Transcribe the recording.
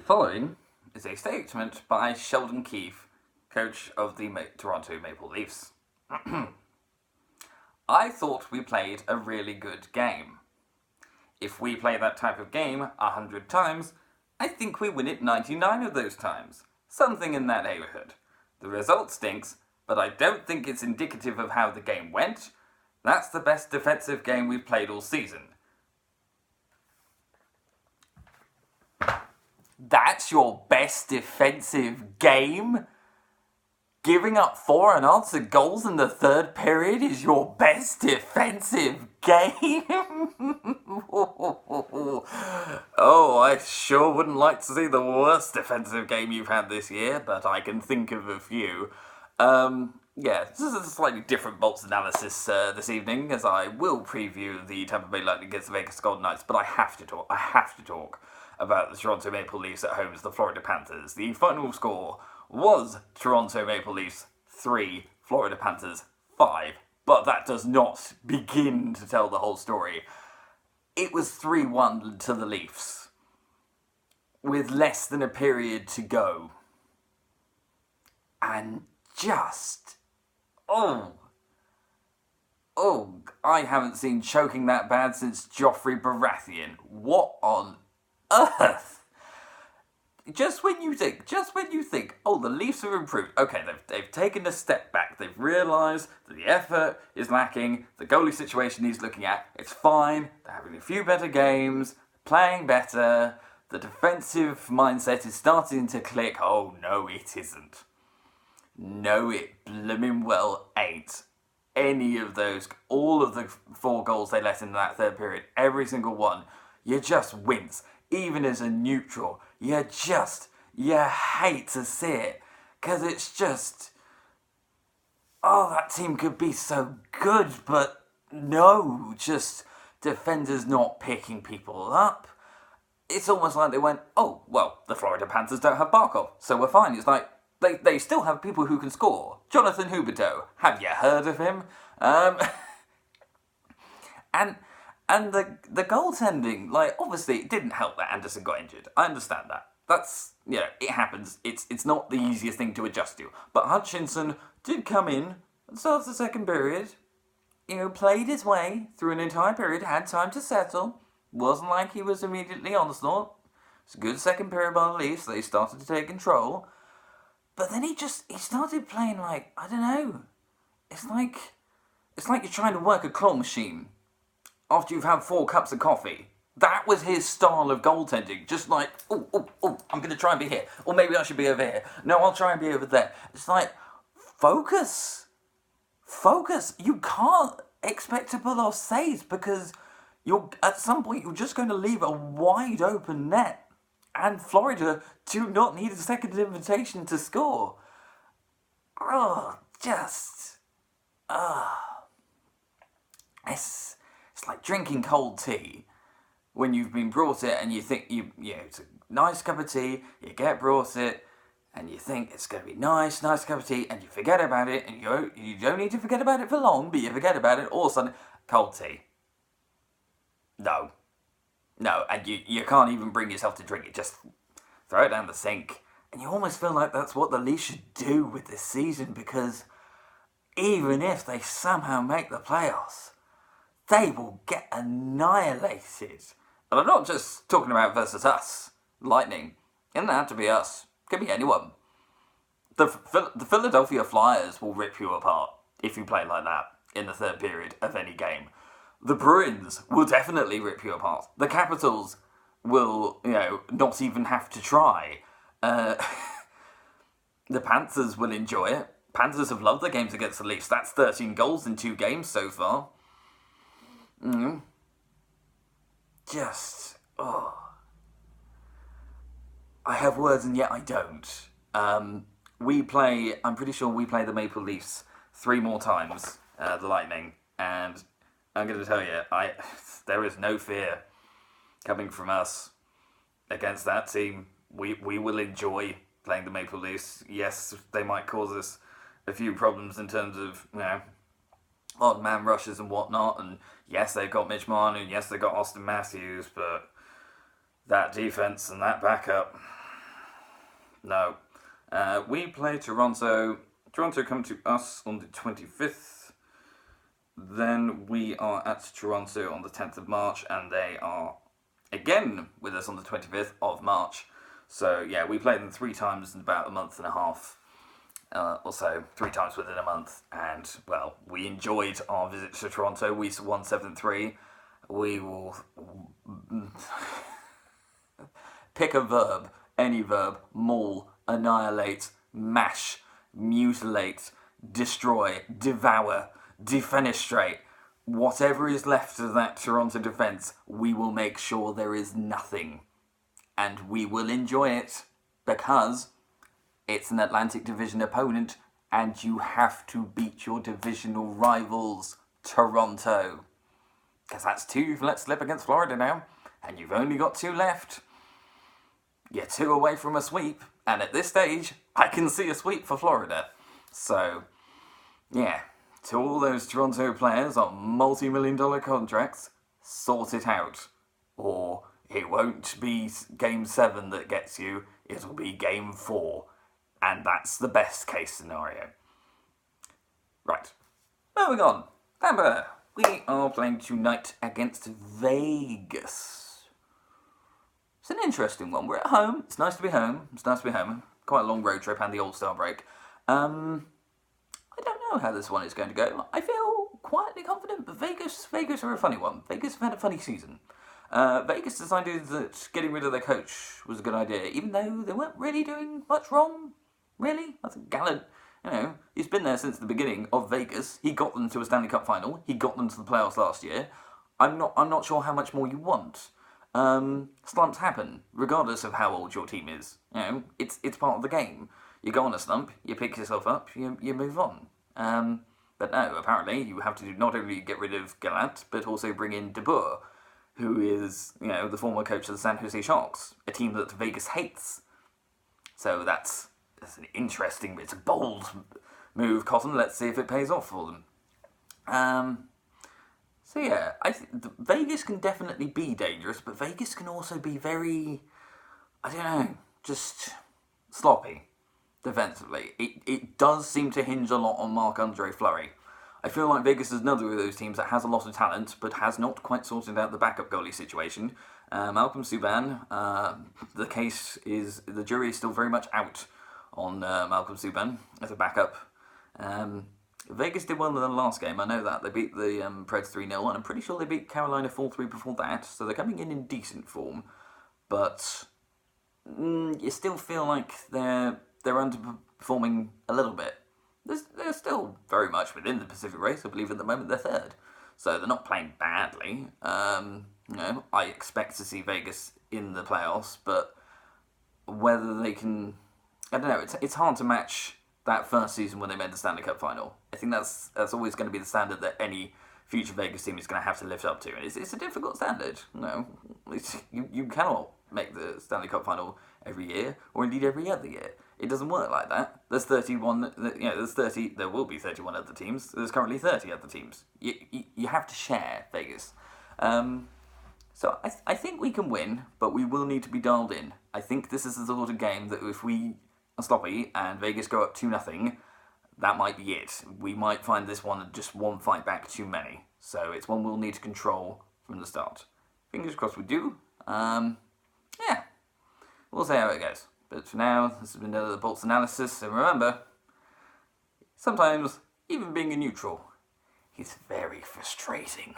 following is a statement by Sheldon Keefe, coach of the Toronto Maple Leafs. I thought we played a really good game. If we play that type of game 100 times, I think we win it 99 of those times. Something in that neighbourhood. The result stinks, but I don't think it's indicative of how the game went. That's the best defensive game we've played all season. That's your best defensive game? Giving up 4 unanswered goals in the third period is your best defensive game? Oh, I sure wouldn't like to see the worst defensive game you've had this year, but I can think of a few. This is a slightly different Bolts analysis this evening, as I will preview the Tampa Bay Lightning against the Vegas Golden Knights, but I have to talk about the Toronto Maple Leafs at home to the Florida Panthers. The final score was Toronto Maple Leafs 3, Florida Panthers 5, but that does not begin to tell the whole story. It was 3-1 to the Leafs, with less than a period to go. And just... I haven't seen choking that bad since Joffrey Baratheon. What on earth? Just when you think, the Leafs have improved. Okay, they've taken a step back. They've realised that the effort is lacking. The goalie situation he's looking at, it's fine. They're having a few better games, playing better. The defensive mindset is starting to click. Oh, no, it isn't. No, it blimmin' well ain't. Any of those, all of the 4 goals they let in that third period, every single one, you just wince. Even as a neutral, you hate to see it. Because it's just, that team could be so good, but no, just defenders not picking people up. It's almost like they went, the Florida Panthers don't have Barkov, so we're fine. It's like, they still have people who can score. Jonathan Huberdeau, have you heard of him? And the goaltending, obviously it didn't help that Anderson got injured. I understand that. That's, it happens. It's not the easiest thing to adjust to. But Hutchinson did come in and start the second period. Played his way through an entire period, had time to settle. Wasn't like he was immediately onslaught. It's a good second period by the Leafs. They started to take control. But then he started playing I don't know. It's like you're trying to work a claw machine after you've had 4 cups of coffee. That was his style of goaltending. Just I'm going to try and be here. Or maybe I should be over here. No, I'll try and be over there. It's focus. Focus. You can't expect to pull off saves because at some point you're just going to leave a wide open net. And Florida do not need a second invitation to score. It's like drinking cold tea when you've been brought it and you think it's a nice cup of tea, you get brought it and you think it's going to be nice cup of tea and you forget about it and you don't need to forget about it for long, but you forget about it, all of a sudden, cold tea. No, and you can't even bring yourself to drink it, just throw it down the sink. And you almost feel like that's what the Leafs should do with this season, because even if they somehow make the playoffs, they will get annihilated. And I'm not just talking about versus us, Lightning. It doesn't have to be us. It could be anyone. The Philadelphia Flyers will rip you apart if you play like that in the third period of any game. The Bruins will definitely rip you apart. The Capitals will, not even have to try. The Panthers will enjoy it. Panthers have loved their games against the Leafs. That's 13 goals in 2 games so far. I have words and yet I don't. I'm pretty sure we play the Maple Leafs 3 more times, the Lightning, and I'm going to tell you, there is no fear coming from us against that team. We will enjoy playing the Maple Leafs. Yes, they might cause us a few problems in terms of, odd man rushes and whatnot, and yes, they've got Mitch Marner, and yes, they've got Austin Matthews, but that defense and that backup, No. We play Toronto. Toronto come to us on the 25th. Then we are at Toronto on the 10th of March, and they are again with us on the 25th of March. So, yeah, we played them 3 times in about a month and a half. Or so, 3 times within a month. And, well, we enjoyed our visit to Toronto. We won 7-3. We will pick a verb, any verb, maul, annihilate, mash, mutilate, destroy, devour, defenestrate. Whatever is left of that Toronto defence, we will make sure there is nothing. And we will enjoy it, because it's an Atlantic Division opponent, and you have to beat your divisional rivals, Toronto. Because that's 2 you've let slip against Florida now, and you've only got 2 left. You're 2 away from a sweep, and at this stage, I can see a sweep for Florida. So, yeah, to all those Toronto players on multi-million-dollar contracts, sort it out. Or it won't be Game 7 that gets you, it'll be Game 4. And that's the best case scenario. Right, moving on. Tampa, we are playing tonight against Vegas. It's an interesting one. We're at home. It's nice to be home. Quite a long road trip and the All-Star break. I don't know how this one is going to go. I feel quietly confident, but Vegas are a funny one. Vegas have had a funny season. Vegas decided that getting rid of their coach was a good idea, even though they weren't really doing much wrong. Really? I think Gallant, he's been there since the beginning of Vegas. He got them to a Stanley Cup final. He got them to the playoffs last year. I'm not sure how much more you want. Slumps happen, regardless of how old your team is. It's part of the game. You go on a slump, you pick yourself up, you move on. But no, apparently you have to not only get rid of Gallant, but also bring in DeBoer, who is, the former coach of the San Jose Sharks, a team that Vegas hates. So that's an interesting, it's a bold move, Cotton. Let's see if it pays off for them. So yeah, I think Vegas can definitely be dangerous, but Vegas can also be very, just sloppy defensively. It does seem to hinge a lot on Marc-Andre Fleury. I feel like Vegas is another of those teams that has a lot of talent, but has not quite sorted out the backup goalie situation. Malcolm Subban, the jury is still very much out on Malcolm Subban as a backup. Vegas did well in the last game, I know that. They beat the Preds 3-0, and I'm pretty sure they beat Carolina 4-3 before that, so they're coming in decent form. But you still feel like they're underperforming a little bit. They're still very much within the Pacific race. I believe at the moment they're 3rd. So they're not playing badly. I expect to see Vegas in the playoffs, but whether they can... I don't know, it's hard to match that first season when they made the Stanley Cup final. I think that's always going to be the standard that any future Vegas team is going to have to live up to. And it's a difficult standard. You cannot make the Stanley Cup final every year, or indeed every other year. It doesn't work like that. There's 31, there will be 31 other teams. There's currently 30 other teams. You have to share, Vegas. So I think we can win, but we will need to be dialed in. I think this is the sort of game that if we are sloppy and Vegas go up 2-0, that might be it. We might find this one just one fight back too many. So it's one we'll need to control from the start. Fingers crossed we do. Yeah, we'll see how it goes. But for now, this has been another Bolts analysis, and remember, sometimes even being a neutral is very frustrating.